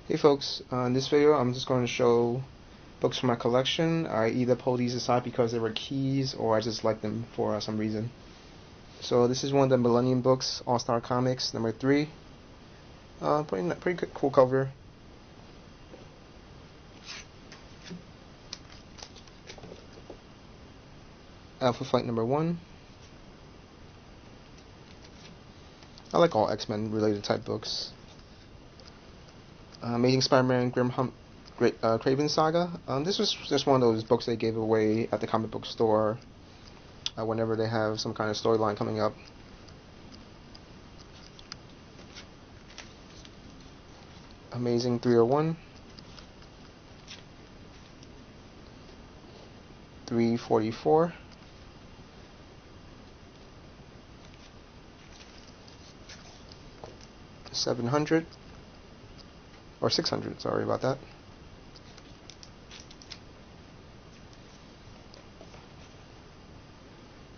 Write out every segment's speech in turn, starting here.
Hey folks, in this video I'm just going to show books from my collection. I either pulled these aside because they were keys or I just like them for some reason. So this is one of the Millennium books, All-Star Comics, number 3. Pretty cool cover. Alpha Flight number 1. I like all X-Men related type books. Amazing Spider-Man Kraven Saga. This was just one of those books they gave away at the comic book store whenever they have some kind of storyline coming up. Amazing 301. 344. 700. Or 600, sorry about that.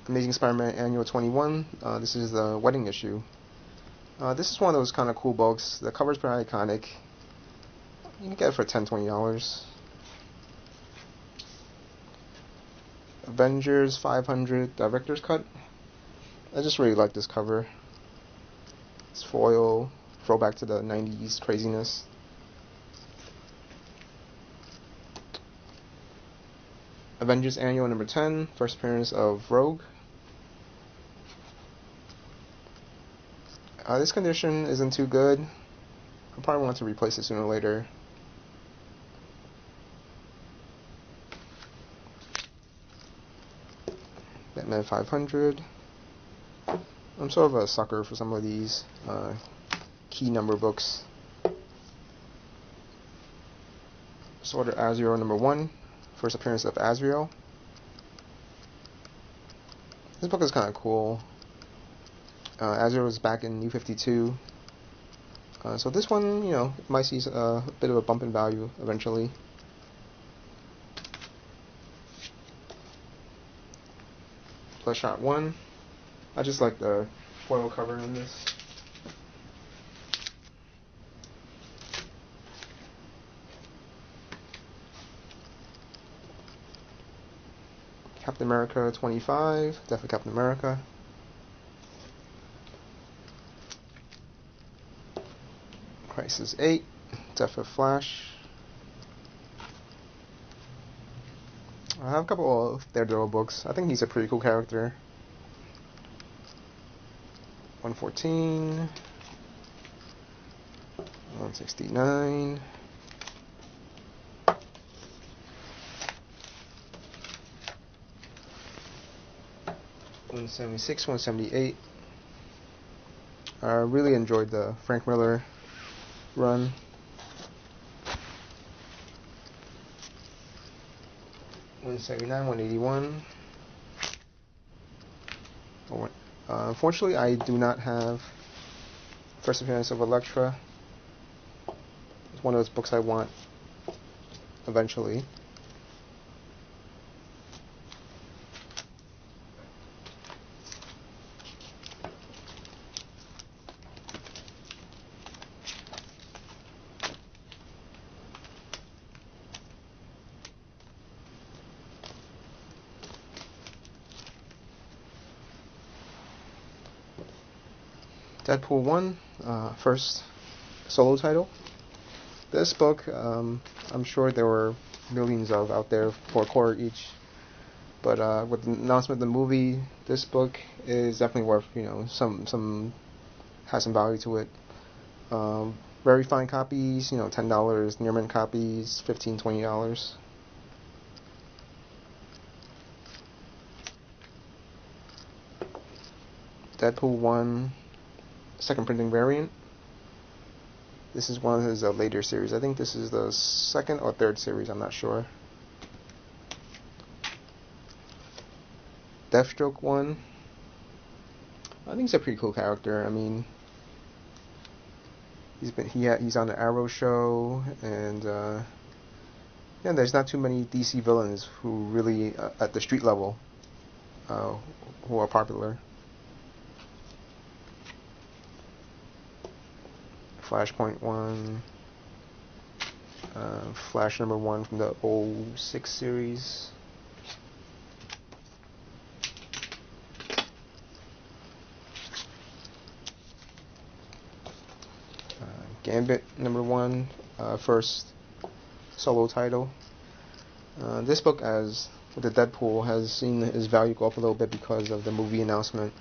Amazing Spider-Man Annual 21. This is the wedding issue. This is one of those kind of cool books. The cover's pretty iconic. You can get it for $10-$20. Avengers 500 Director's Cut. I just really like this cover. It's foil, throwback to the 90s craziness. Avengers Annual number 10, first appearance of Rogue. This condition isn't too good. I'll probably want to replace it sooner or later. Batman 500. I'm sort of a sucker for some of these key number books. Sword of Azrael number 1, first appearance of Azrael. This book is kind of cool. Azrael was back in New 52. So this one, might see a bit of a bump in value eventually. Bloodshot 1. I just like the foil cover in this. Captain America 25. Death of Captain America. Crisis 8. Death of Flash. I have a couple of Daredevil books. I think he's a pretty cool character. 114. 169. 176, 178. I really enjoyed the Frank Miller run. $179, 181. Unfortunately, I do not have first appearance of Elektra. It's one of those books I want eventually. Deadpool 1, first solo title. This book, I'm sure there were millions of out there for a quarter each. But with the announcement of the movie, this book is definitely worth, has some value to it. Very fine copies, $10. Near mint copies, $15, $20. Deadpool 1, second printing variant. This is one of his later series. I think this is the second or third series, I'm not sure. Deathstroke 1. I think he's a pretty cool character. I mean, he's on the Arrow show, and there's not too many DC villains who really at the street level who are popular. Flashpoint 1. Flash #1 from the '06 series. Gambit #1, first solo title. This book, as with the Deadpool, has seen his value go up a little bit because of the movie announcement.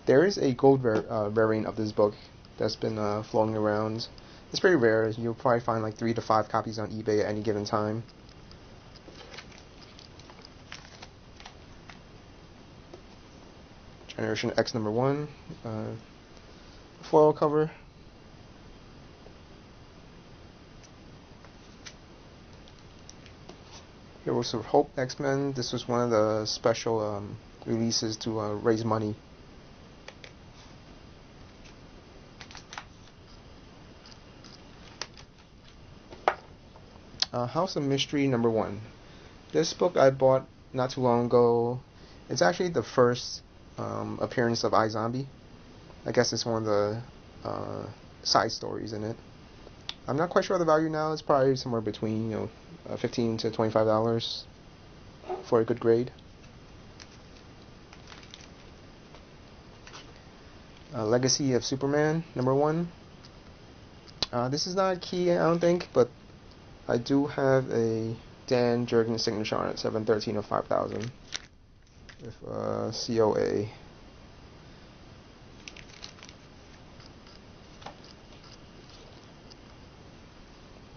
There is a gold variant of this book that's been floating around. It's pretty rare. You'll probably find like 3 to 5 copies on eBay at any given time. Generation X #1, foil cover. Heroes of Hope X-Men. This was one of the special releases to raise money. House of Mystery #1. This book I bought not too long ago. It's actually the first appearance of iZombie. I guess it's one of the side stories in it. I'm not quite sure of the value now. It's probably somewhere between $15 to $25 for a good grade. Legacy of Superman #1. This is not key, I don't think, but I do have a Dan Jurgens signature on it, 713 of 5000, with COA.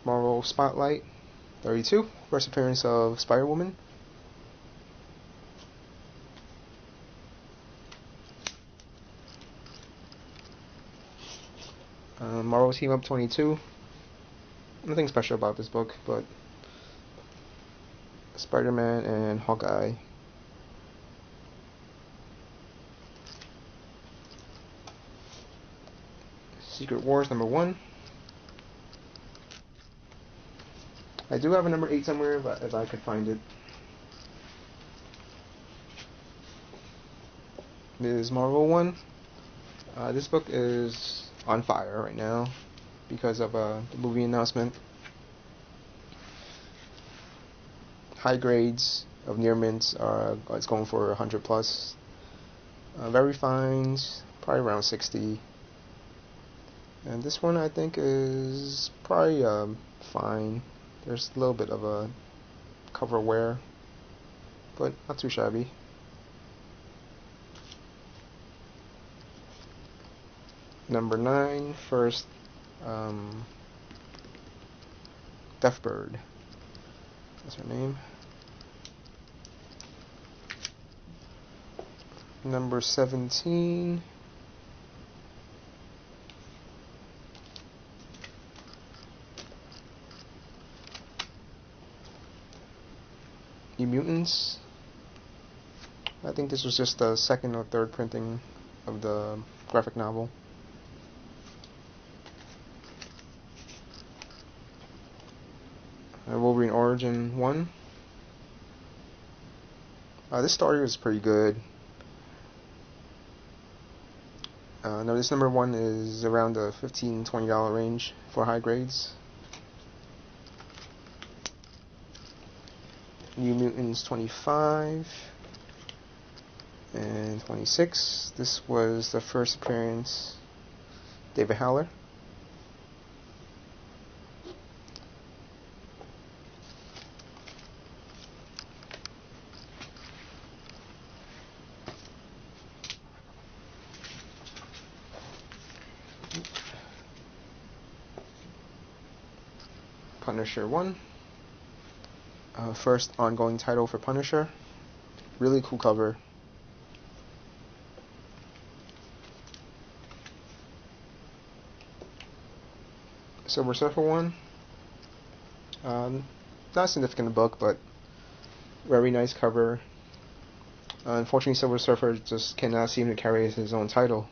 Marvel Spotlight 32, first appearance of Spider-Woman. Marvel Team Up 22. Nothing special about this book, but Spider-Man and Hawkeye. Secret Wars #1. I do have a #8 somewhere, but if I could find it. Ms. Marvel 1. This book is on fire right now because of the movie announcement. High grades of near mints are it's going for 100 plus. Very fines, probably around 60. And this one I think is probably fine. There's a little bit of a cover wear, but not too shabby. #9, first Deathbird. That's her name. #17. New Mutants. I think this was just the second or third printing of the graphic novel. Wolverine Origin 1. This story was pretty good. Now this #1 is around the $15 to $20 range for high grades. New Mutants 25 and 26. This was the first appearance, David Haller. Punisher 1. First ongoing title for Punisher. Really cool cover. Silver Surfer 1. Not significant in the book, but very nice cover. Unfortunately, Silver Surfer just cannot seem to carry his own title.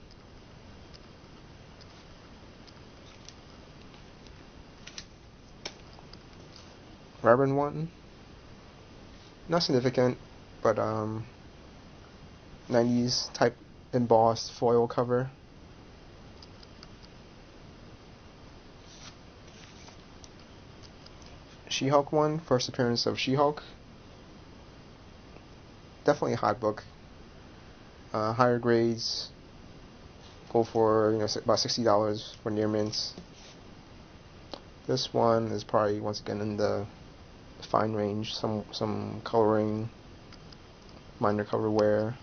Robin 1. Not significant, but 90s type embossed foil cover. She-Hulk one, first appearance of She-Hulk. Definitely a hot book. Higher grades go for about $60 for near mints. This one is probably once again in the fine range. Some coloring, minor cover wear.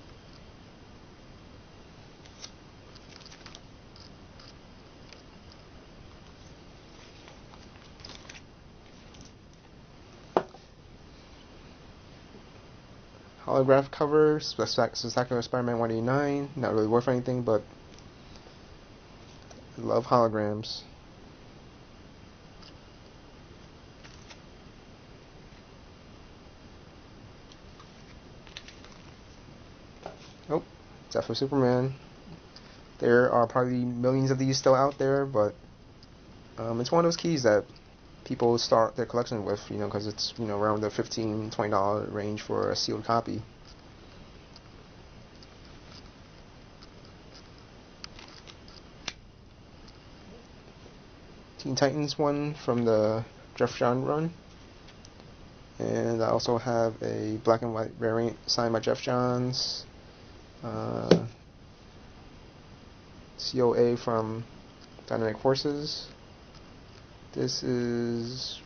Holograph cover, Spectacular Spider-Man 189. Not really worth anything, but I love holograms. Oh, Death of Superman. There are probably millions of these still out there, but it's one of those keys that people start their collection with, because it's around the $15-20 range for a sealed copy. Teen Titans one from the Geoff Johns run, and I also have a black and white variant signed by Geoff Johns. COA from Dynamic Forces. This is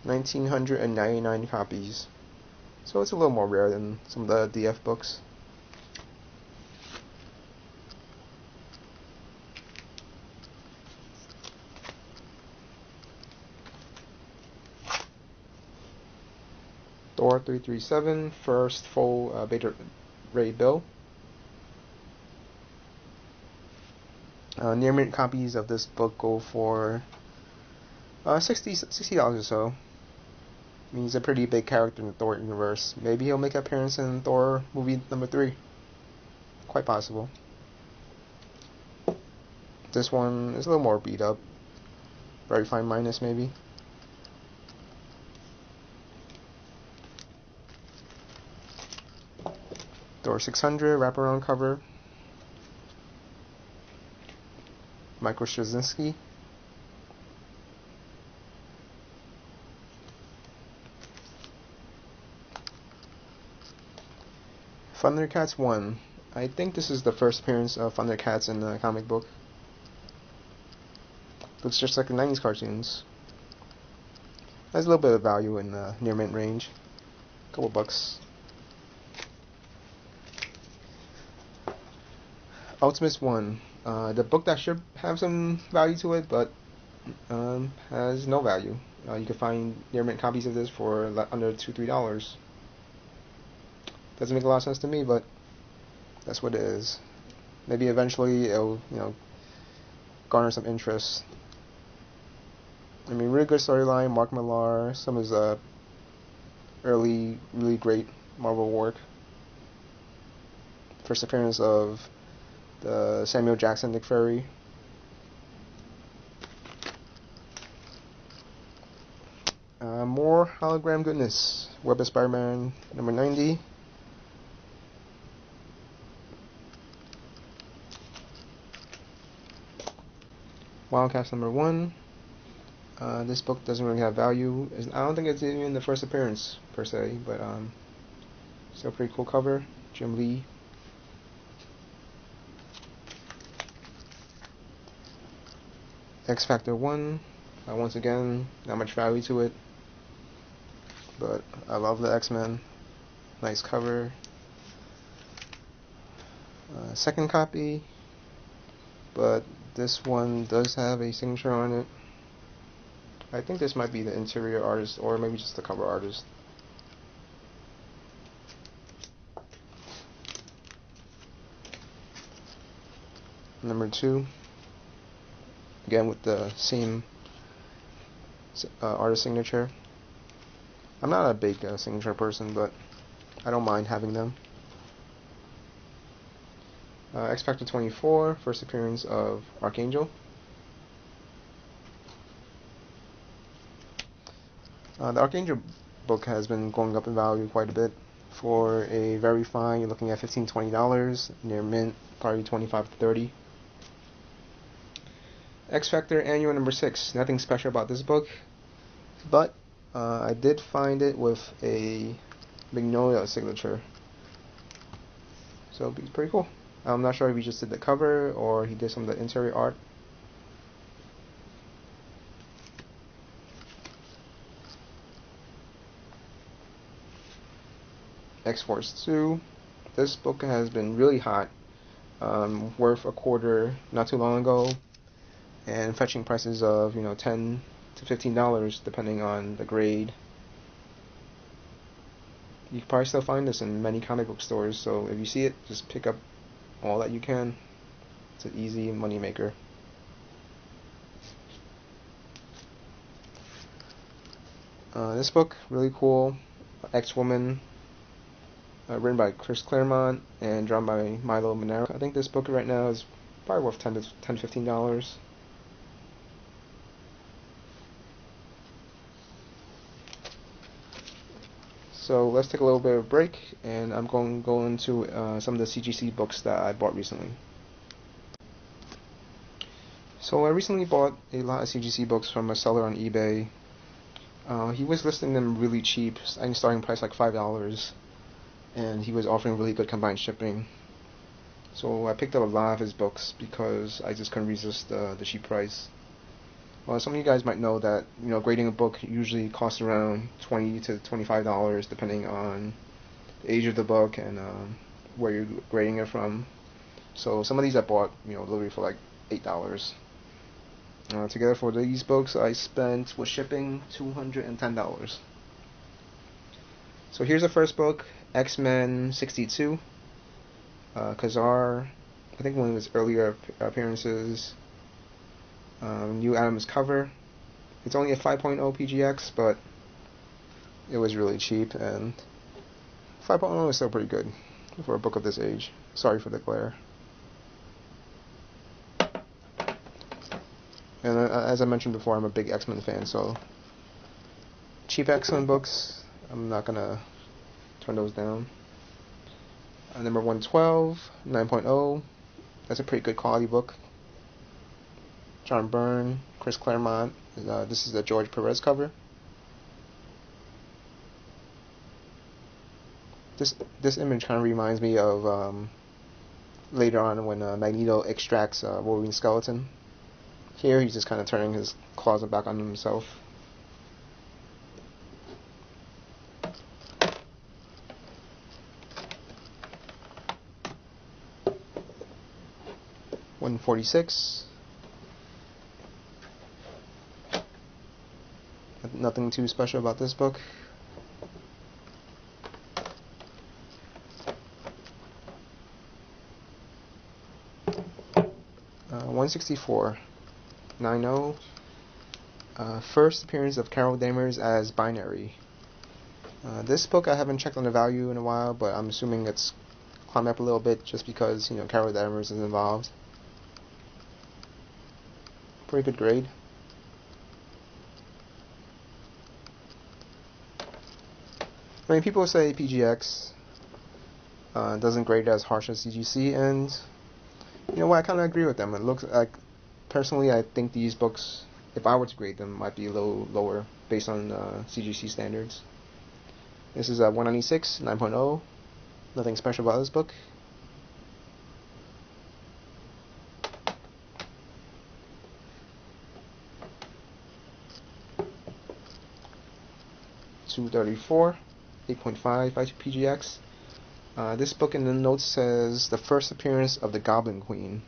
1,999 copies, so it's a little more rare than some of the DF books. Thor 337, first full Beta Ray Bill. Near mint copies of this book go for $60 or so. I mean, he's a pretty big character in the Thor universe. Maybe he'll make an appearance in Thor movie number 3. Quite possible. This one is a little more beat up. Very fine minus, maybe. Thor 600 wraparound cover. Michael Straczynski. Thundercats 1. I think this is the first appearance of Thundercats in the comic book. Looks just like the 90s cartoons. Has a little bit of value in the near mint range. A couple bucks. Ultimates 1. The book that should have some value to it, but has no value. You can find near mint copies of this for under $2-3. Doesn't make a lot of sense to me, but that's what it is. Maybe eventually it'll, garner some interest. I mean, really good storyline. Mark Millar, some of his early, really great Marvel work. First appearance of the Samuel Jackson Nick Fury. More hologram goodness. Web of Spider-Man number 90. Wildcats number 1. This book doesn't really have value. I don't think it's even the first appearance per se, but still a pretty cool cover. Jim Lee. X Factor 1. Once again, not much value to it, but I love the X-Men. Nice cover. Second copy, but this one does have a signature on it. I think this might be the interior artist, or maybe just the cover artist. Number 2. Again with the same artist signature. I'm not a big signature person, but I don't mind having them. X Factor 24, first appearance of Archangel. The Archangel book has been going up in value quite a bit. For a very fine, you're looking at $15-20. Near mint, probably $25-30. X Factor Annual number 6. Nothing special about this book. but I did find it with a Magnolia signature, so it's pretty cool. I'm not sure if he just did the cover or he did some of the interior art. X-Force 2. This book has been really hot, worth a quarter not too long ago, and fetching prices of $10 to $15 depending on the grade. You can probably still find this in many comic book stores, so if you see it, just pick up all that you can. It's an easy money maker. This book, really cool. X-Woman, written by Chris Claremont and drawn by Milo Manara. I think this book right now is probably worth $10 to $15. So let's take a little bit of a break, and I'm going to go into some of the CGC books that I bought recently. So I recently bought a lot of CGC books from a seller on eBay. He was listing them really cheap, I think starting price like $5, and he was offering really good combined shipping. So I picked up a lot of his books because I just couldn't resist the cheap price. Well, some of you guys might know that grading a book usually costs around $20 to $25 depending on the age of the book and where you're grading it from. So some of these I bought literally for like $8. Together for these books I spent with shipping $210. So here's the first book, X-Men 62. Kazar, I think one of his earlier appearances. New Adams cover. It's only a 5.0 PGX, but it was really cheap, and 5.0 is still pretty good for a book of this age. Sorry for the glare. And as I mentioned before, I'm a big X-Men fan, so cheap X-Men books, I'm not gonna turn those down. Number 112, 9.0. That's a pretty good quality book. John Byrne, Chris Claremont. This is the George Perez cover. This image kind of reminds me of later on when Magneto extracts Wolverine's skeleton. Here he's just kind of turning his claws back on himself. $146. Nothing too special about this book. $164. 9.0. First appearance of Carol Danvers as Binary. This book I haven't checked on the value in a while, but I'm assuming it's climbed up a little bit just because Carol Danvers is involved. Pretty good grade. I mean, people say PGX doesn't grade as harsh as CGC, and you know what, I kind of agree with them. It looks like, personally, I think these books, if I were to grade them, might be a little lower based on CGC standards. This is 196, 9.0. Nothing special about this book. $234, 8.5 by PGX. This book in the notes says the first appearance of the Goblin Queen.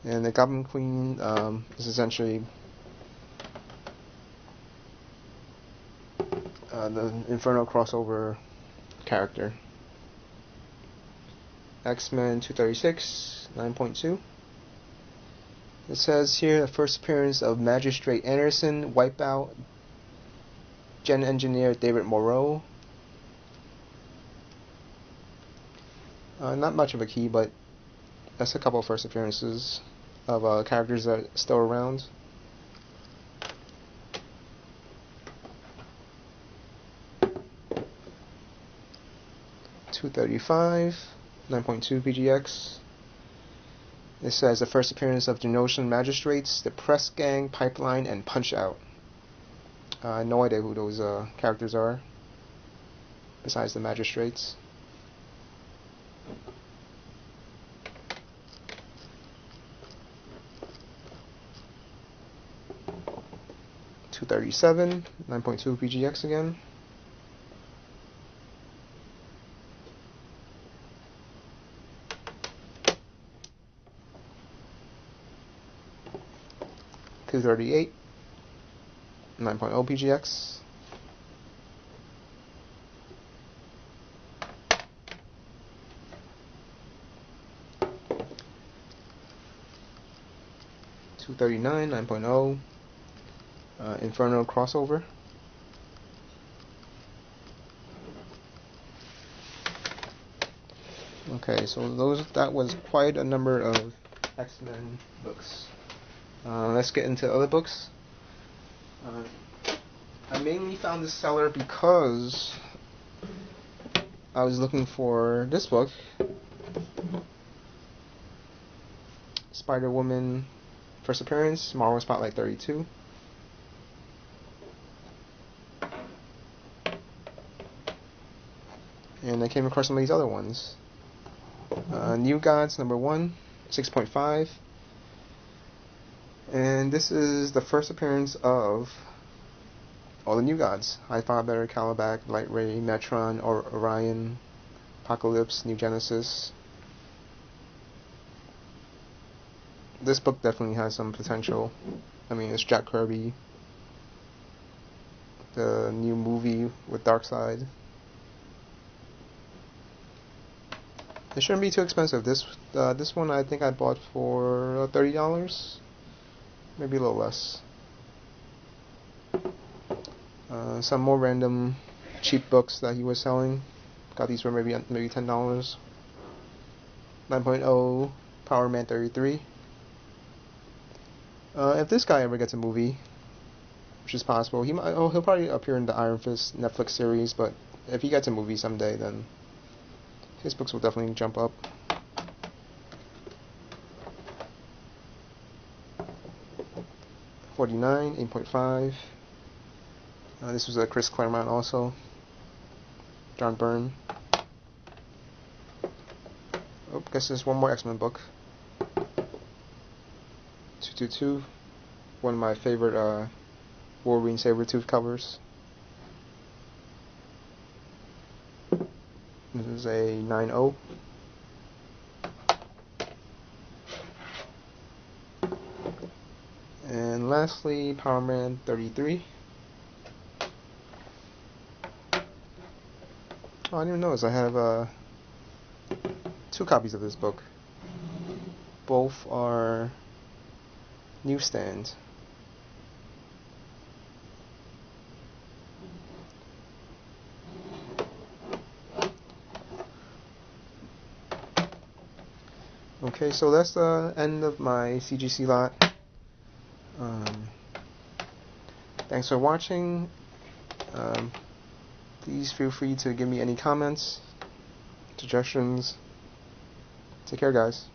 And the Goblin Queen is essentially the Inferno crossover character. X-Men 236, 9.2. It says here the first appearance of Magistrate Anderson, Wipeout, Gen Engineer David Moreau. Not much of a key, but that's a couple of first appearances of characters that are still around. $235, 9.2 PGX. It says the first appearance of Genoshan Magistrates, the Press Gang, Pipeline, and Punch Out. No idea who those characters are, besides the Magistrates. $237, 9.2 PGX again. $238, 9.0 PGX. $239, 9.0. Inferno crossover. Okay, so that was quite a number of X-Men books. Let's get into other books. I mainly found this seller because I was looking for this book, Spider-Woman First Appearance, Marvel Spotlight 32. And I came across some of these other ones. New Gods #1, 6.5. And this is the first appearance of all the New Gods: Highfather, Calabac, Light Ray, Metron, Orion, Apocalypse, New Genesis. This book definitely has some potential. I mean, it's Jack Kirby. The new movie with Darkseid. It shouldn't be too expensive. This one I think I bought for $30, maybe a little less. Some more random cheap books that he was selling. Got these for maybe $10. 9.0 Power Man 33. If this guy ever gets a movie, which is possible, he'll probably appear in the Iron Fist Netflix series. But if he gets a movie someday, then his books will definitely jump up. $49, 8.5. This was a Chris Claremont also. John Byrne. Oh, guess there's one more X-Men book. 222. One of my favorite Wolverine Sabretooth covers. This is a 9.0. And lastly, Power Man 33. Oh, I didn't even notice I have 2 copies of this book. Both are newsstand. Okay, so that's the end of my CGC lot. Thanks for watching. Please feel free to give me any comments, suggestions. Take care, guys.